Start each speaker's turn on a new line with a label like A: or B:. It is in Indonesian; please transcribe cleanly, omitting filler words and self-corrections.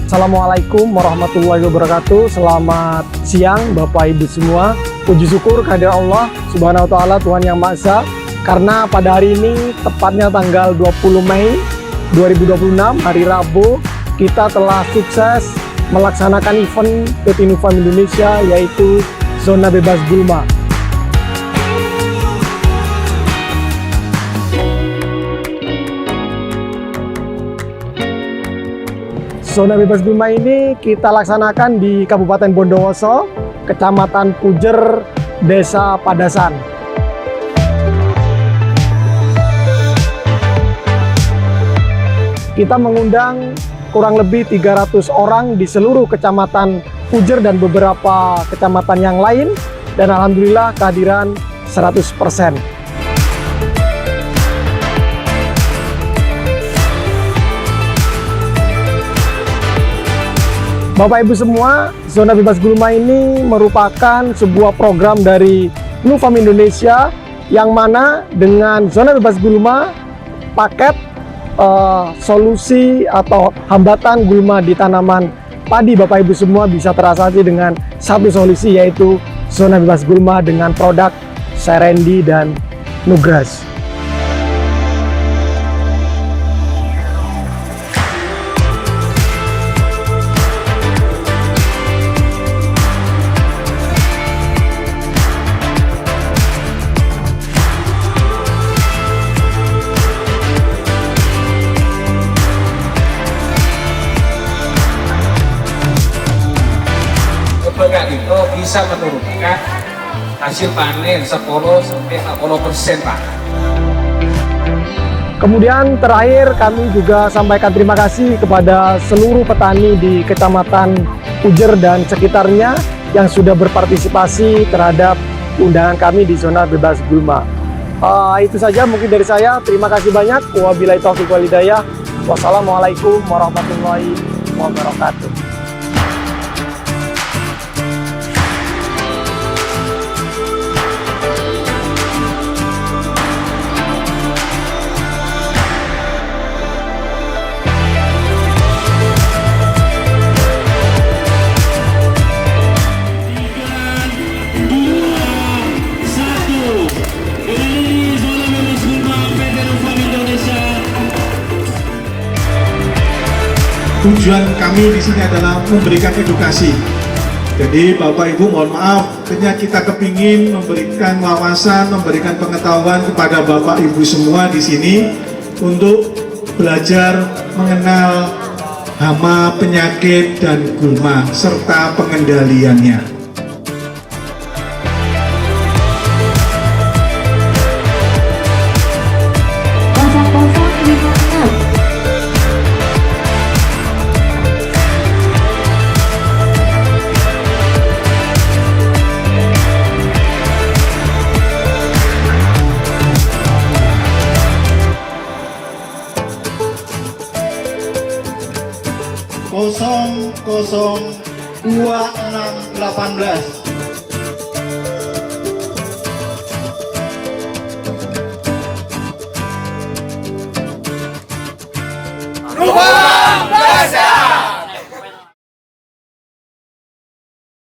A: Assalamualaikum warahmatullahi wabarakatuh. Selamat siang Bapak Ibu semua. Puji syukur kehadirat Allah Subhanahu wa taala, Tuhan yang Maha Esa. Karena pada hari ini tepatnya tanggal 20 Mei 2026 hari Rabu, kita telah sukses melaksanakan event PT Innofarm Indonesia, yaitu Zona Bebas Gulma. Zona Bebas Gulma ini kita laksanakan di Kabupaten Bondowoso, Kecamatan Pujer, Desa Padasan. Kita mengundang kurang lebih 300 orang di seluruh Kecamatan Pujer dan beberapa kecamatan yang lain, dan alhamdulillah kehadiran 100%. Bapak Ibu semua, Zona Bebas Gulma ini merupakan sebuah program dari Innofarm Indonesia, yang mana dengan Zona Bebas Gulma, paket solusi atau hambatan gulma di tanaman padi Bapak Ibu semua bisa teratasi dengan satu solusi, yaitu Zona Bebas Gulma dengan produk Serendi dan Nugras.
B: Produk itu bisa menurunkan hasil panen 10–40%, Pak.
A: Kemudian terakhir kami juga sampaikan terima kasih kepada seluruh petani di Kecamatan Pujer dan sekitarnya yang sudah berpartisipasi terhadap undangan kami di Zona Bebas Gulma. Itu saja mungkin dari saya. Terima kasih banyak. Wabillahi taufiq wal hidayah. Wassalamualaikum warahmatullahi wabarakatuh.
C: Tujuan kami di sini adalah memberikan edukasi. Jadi Bapak Ibu mohon maaf, ternyata kita kepingin memberikan wawasan, memberikan pengetahuan kepada Bapak Ibu semua di sini untuk belajar mengenal hama, penyakit, dan gulma serta pengendaliannya.
D: Kosong 2618